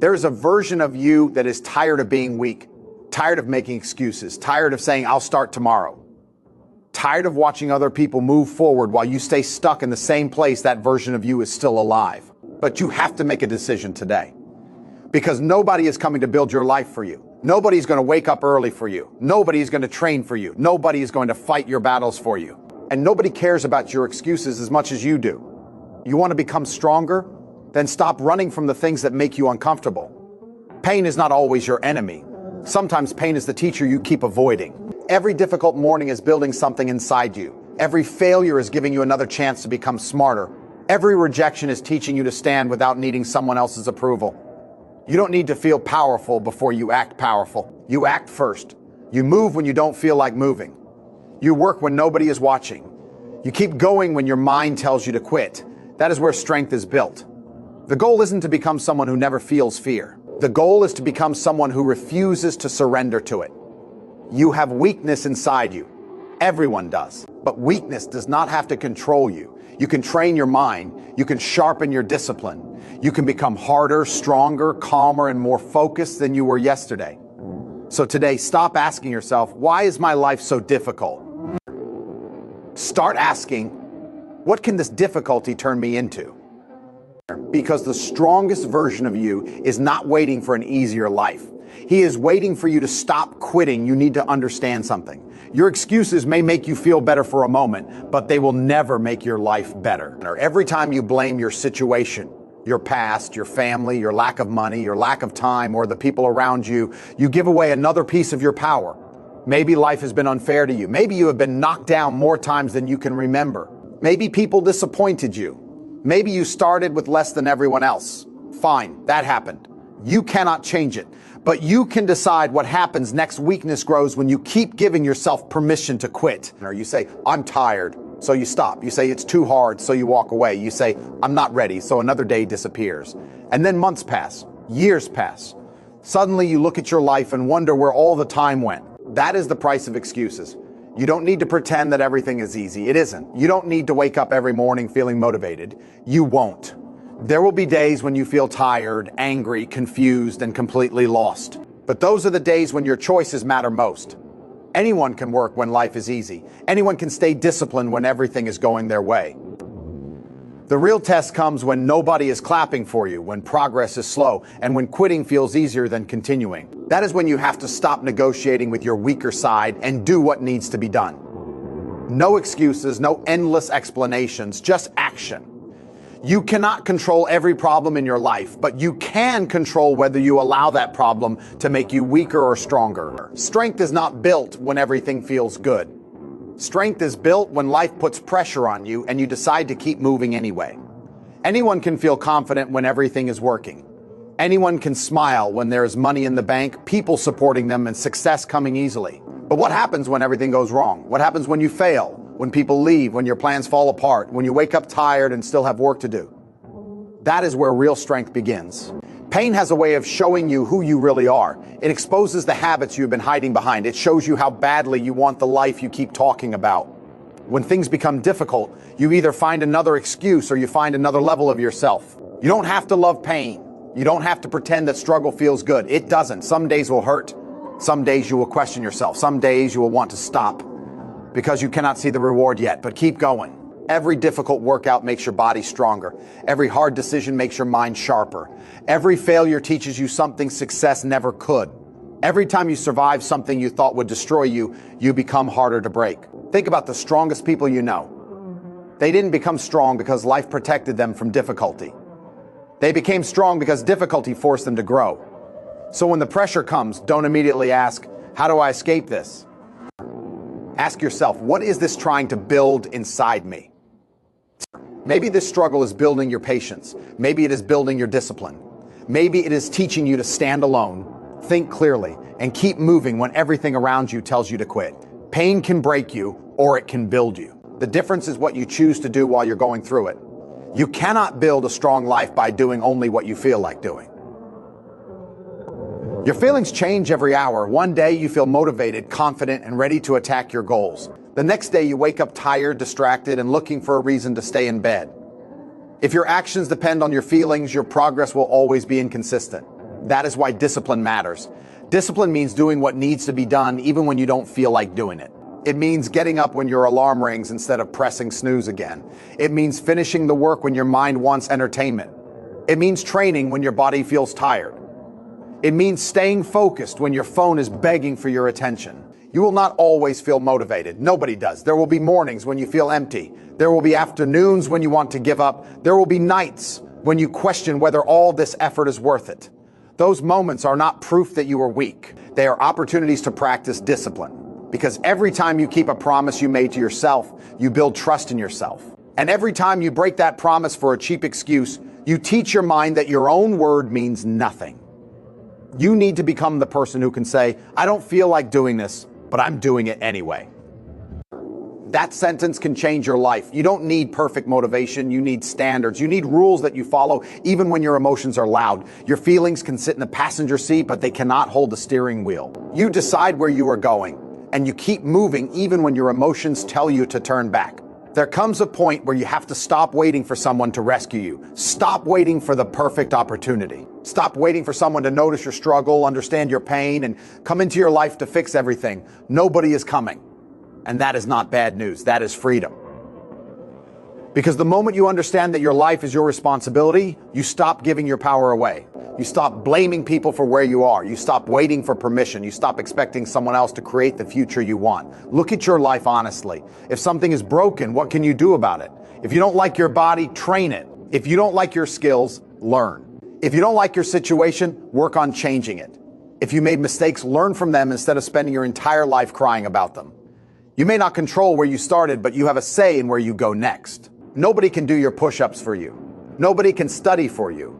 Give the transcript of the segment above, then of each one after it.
There is a version of you that is tired of being weak, tired of making excuses, tired of saying, I'll start tomorrow. Tired of watching other people move forward while you stay stuck in the same place. That version of you is still alive. But you have to make a decision today. Because nobody is coming to build your life for you. Nobody's going to wake up early for you. Nobody's going to train for you. Nobody is going to fight your battles for you. And nobody cares about your excuses as much as you do. You want to become stronger? Then stop running from the things that make you uncomfortable. Pain is not always your enemy. Sometimes pain is the teacher you keep avoiding. Every difficult morning is building something inside you. Every failure is giving you another chance to become smarter. Every rejection is teaching you to stand without needing someone else's approval. You don't need to feel powerful before you act powerful. You act first. You move when you don't feel like moving. You work when nobody is watching. You keep going when your mind tells you to quit. That is where strength is built. The goal isn't to become someone who never feels fear. The goal is to become someone who refuses to surrender to it. You have weakness inside you. Everyone does. But weakness does not have to control you. You can train your mind. You can sharpen your discipline. You can become harder, stronger, calmer, and more focused than you were yesterday. So today, stop asking yourself, why is my life so difficult? Start asking, what can this difficulty turn me into? Because the strongest version of you is not waiting for an easier life. He is waiting for you to stop quitting. You need to understand something. Your excuses may make you feel better for a moment, but they will never make your life better. Every time you blame your situation, your past, your family, your lack of money, your lack of time, or the people around you, you give away another piece of your power. Maybe life has been unfair to you. Maybe you have been knocked down more times than you can remember. Maybe people disappointed you. Maybe you started with less than everyone else. Fine, that happened. You cannot change it, but you can decide what happens next. Weakness grows when you keep giving yourself permission to quit. Or you say, I'm tired, so you stop. You say, it's too hard, so you walk away. You say, I'm not ready, so another day disappears. And then months pass, years pass. Suddenly you look at your life and wonder where all the time went. That is the price of excuses. You don't need to pretend that everything is easy. It isn't. You don't need to wake up every morning feeling motivated. You won't. There will be days when you feel tired, angry, confused, and completely lost. But those are the days when your choices matter most. Anyone can work when life is easy. Anyone can stay disciplined when everything is going their way. The real test comes when nobody is clapping for you, when progress is slow, and when quitting feels easier than continuing. That is when you have to stop negotiating with your weaker side and do what needs to be done. No excuses, no endless explanations, just action. You cannot control every problem in your life, but you can control whether you allow that problem to make you weaker or stronger. Strength is not built when everything feels good. Strength is built when life puts pressure on you and you decide to keep moving anyway. Anyone can feel confident when everything is working. Anyone can smile when there is money in the bank, people supporting them, and success coming easily. But what happens when everything goes wrong? What happens when you fail? When people leave, when your plans fall apart, when you wake up tired and still have work to do? That is where real strength begins. Pain has a way of showing you who you really are. It exposes the habits you've been hiding behind. It shows you how badly you want the life you keep talking about. When things become difficult, you either find another excuse or you find another level of yourself. You don't have to love pain. You don't have to pretend that struggle feels good. It doesn't. Some days will hurt. Some days you will question yourself. Some days you will want to stop because you cannot see the reward yet, but keep going. Every difficult workout makes your body stronger. Every hard decision makes your mind sharper. Every failure teaches you something success never could. Every time you survive something you thought would destroy you, you become harder to break. Think about the strongest people you know. They didn't become strong because life protected them from difficulty. They became strong because difficulty forced them to grow. So when the pressure comes, don't immediately ask, how do I escape this? Ask yourself, what is this trying to build inside me? Maybe this struggle is building your patience. Maybe it is building your discipline. Maybe it is teaching you to stand alone, think clearly, and keep moving when everything around you tells you to quit. Pain can break you, or it can build you. The difference is what you choose to do while you're going through it. You cannot build a strong life by doing only what you feel like doing. Your feelings change every hour. One day you feel motivated, confident, and ready to attack your goals. The next day you wake up tired, distracted, and looking for a reason to stay in bed. If your actions depend on your feelings, your progress will always be inconsistent. That is why discipline matters. Discipline means doing what needs to be done even when you don't feel like doing it. It means getting up when your alarm rings instead of pressing snooze again. It means finishing the work when your mind wants entertainment. It means training when your body feels tired. It means staying focused when your phone is begging for your attention. You will not always feel motivated. Nobody does. There will be mornings when you feel empty. There will be afternoons when you want to give up. There will be nights when you question whether all this effort is worth it. Those moments are not proof that you are weak. They are opportunities to practice discipline. Because every time you keep a promise you made to yourself, you build trust in yourself. And every time you break that promise for a cheap excuse, you teach your mind that your own word means nothing. You need to become the person who can say, I don't feel like doing this, but I'm doing it anyway. That sentence can change your life. You don't need perfect motivation. You need standards. You need rules that you follow even when your emotions are loud. Your feelings can sit in the passenger seat, but they cannot hold the steering wheel. You decide where you are going, and you keep moving even when your emotions tell you to turn back. There comes a point where you have to stop waiting for someone to rescue you. Stop waiting for the perfect opportunity. Stop waiting for someone to notice your struggle, understand your pain, and come into your life to fix everything. Nobody is coming. And that is not bad news. That is freedom. Because the moment you understand that your life is your responsibility, you stop giving your power away. You stop blaming people for where you are. You stop waiting for permission. You stop expecting someone else to create the future you want. Look at your life honestly. If something is broken, what can you do about it? If you don't like your body, train it. If you don't like your skills, learn. If you don't like your situation, work on changing it. If you made mistakes, learn from them instead of spending your entire life crying about them. You may not control where you started, but you have a say in where you go next. Nobody can do your push-ups for you. Nobody can study for you.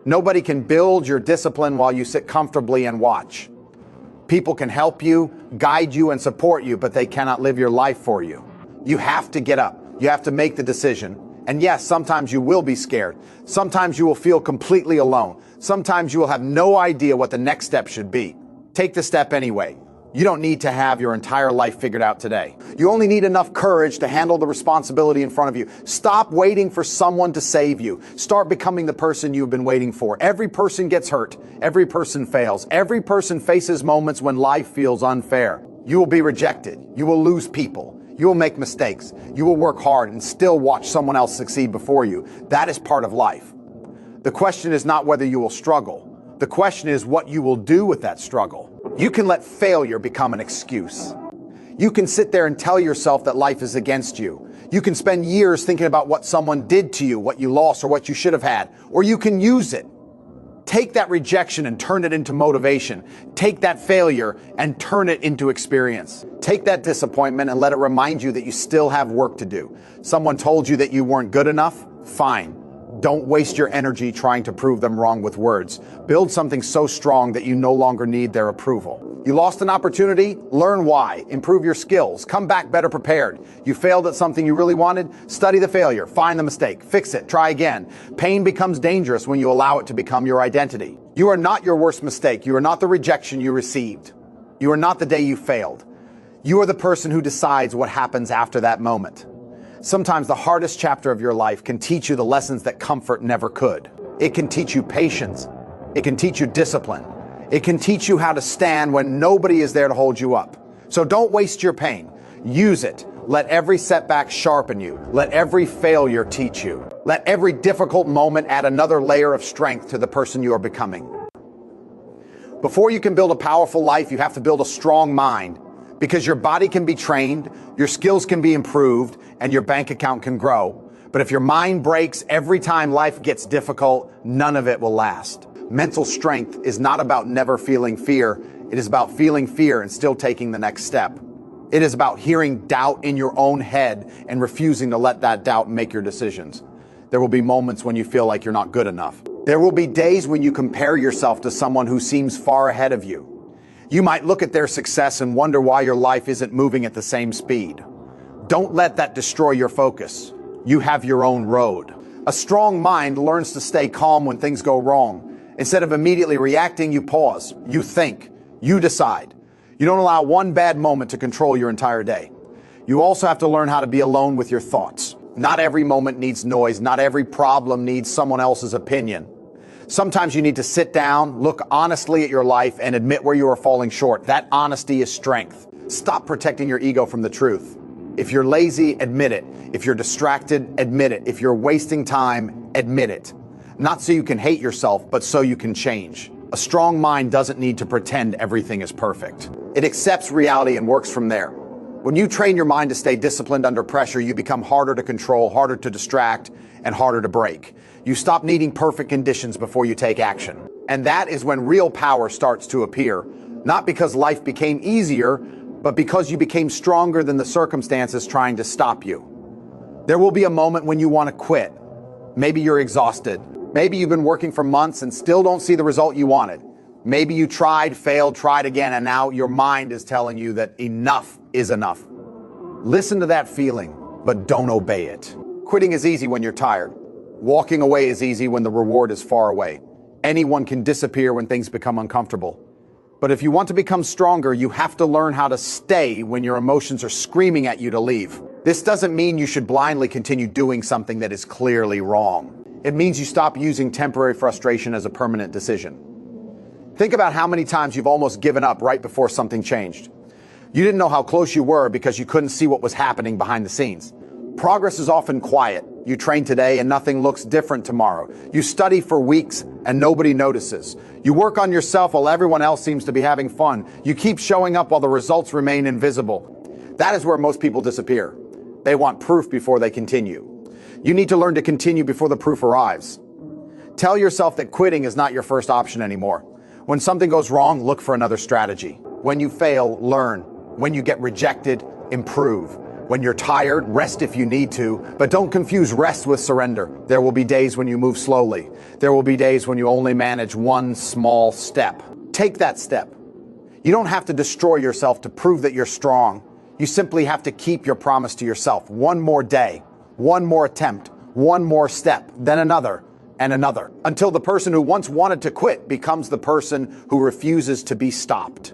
Nobody can build your discipline while you sit comfortably and watch. People can help you, guide you, and support you, but they cannot live your life for you. You have to get up. You have to make the decision. And yes, sometimes you will be scared. Sometimes you will feel completely alone. Sometimes you will have no idea what the next step should be. Take the step anyway. You don't need to have your entire life figured out today. You only need enough courage to handle the responsibility in front of you. Stop waiting for someone to save you. Start becoming the person you've been waiting for. Every person gets hurt. Every person fails. Every person faces moments when life feels unfair. You will be rejected. You will lose people. You will make mistakes. You will work hard and still watch someone else succeed before you. That is part of life. The question is not whether you will struggle. The question is what you will do with that struggle. You can let failure become an excuse. You can sit there and tell yourself that life is against you. You can spend years thinking about what someone did to you, what you lost, or what you should have had. Or you can use it. Take that rejection and turn it into motivation. Take that failure and turn it into experience. Take that disappointment and let it remind you that you still have work to do. Someone told you that you weren't good enough? Fine. Don't waste your energy trying to prove them wrong with words. Build something so strong that you no longer need their approval. You lost an opportunity? Learn why. Improve your skills. Come back better prepared. You failed at something you really wanted? Study the failure. Find the mistake. Fix it. Try again. Pain becomes dangerous when you allow it to become your identity. You are not your worst mistake. You are not the rejection you received. You are not the day you failed. You are the person who decides what happens after that moment. Sometimes the hardest chapter of your life can teach you the lessons that comfort never could. It can teach you patience. It can teach you discipline. It can teach you how to stand when nobody is there to hold you up. So don't waste your pain. Use it. Let every setback sharpen you. Let every failure teach you. Let every difficult moment add another layer of strength to the person you are becoming. Before you can build a powerful life, you have to build a strong mind. Because your body can be trained, your skills can be improved, and your bank account can grow. But if your mind breaks every time life gets difficult, none of it will last. Mental strength is not about never feeling fear. It is about feeling fear and still taking the next step. It is about hearing doubt in your own head and refusing to let that doubt make your decisions. There will be moments when you feel like you're not good enough. There will be days when you compare yourself to someone who seems far ahead of you. You might look at their success and wonder why your life isn't moving at the same speed. Don't let that destroy your focus. You have your own road. A strong mind learns to stay calm when things go wrong. Instead of immediately reacting, you pause, you think, you decide. You don't allow one bad moment to control your entire day. You also have to learn how to be alone with your thoughts. Not every moment needs noise. Not every problem needs someone else's opinion. Sometimes you need to sit down, look honestly at your life, and admit where you are falling short. That honesty is strength. Stop protecting your ego from the truth. If you're lazy, admit it. If you're distracted, admit it. If you're wasting time, admit it. Not so you can hate yourself, but so you can change. A strong mind doesn't need to pretend everything is perfect. It accepts reality and works from there. When you train your mind to stay disciplined under pressure, you become harder to control, harder to distract, and harder to break. You stop needing perfect conditions before you take action. And that is when real power starts to appear, not because life became easier, but because you became stronger than the circumstances trying to stop you. There will be a moment when you want to quit. Maybe you're exhausted. Maybe you've been working for months and still don't see the result you wanted. Maybe you tried, failed, tried again, and now your mind is telling you that enough is enough. Listen to that feeling, but don't obey it. Quitting is easy when you're tired. Walking away is easy when the reward is far away. Anyone can disappear when things become uncomfortable. But if you want to become stronger, you have to learn how to stay when your emotions are screaming at you to leave. This doesn't mean you should blindly continue doing something that is clearly wrong. It means you stop using temporary frustration as a permanent decision. Think about how many times you've almost given up right before something changed. You didn't know how close you were because you couldn't see what was happening behind the scenes. Progress is often quiet. You train today and nothing looks different tomorrow. You study for weeks and nobody notices. You work on yourself while everyone else seems to be having fun. You keep showing up while the results remain invisible. That is where most people disappear. They want proof before they continue. You need to learn to continue before the proof arrives. Tell yourself that quitting is not your first option anymore. When something goes wrong, look for another strategy. When you fail, learn. When you get rejected, improve. When you're tired, rest if you need to, but don't confuse rest with surrender. There will be days when you move slowly. There will be days when you only manage one small step. Take that step. You don't have to destroy yourself to prove that you're strong. You simply have to keep your promise to yourself. One more day, one more attempt, one more step, then another and another, until the person who once wanted to quit becomes the person who refuses to be stopped.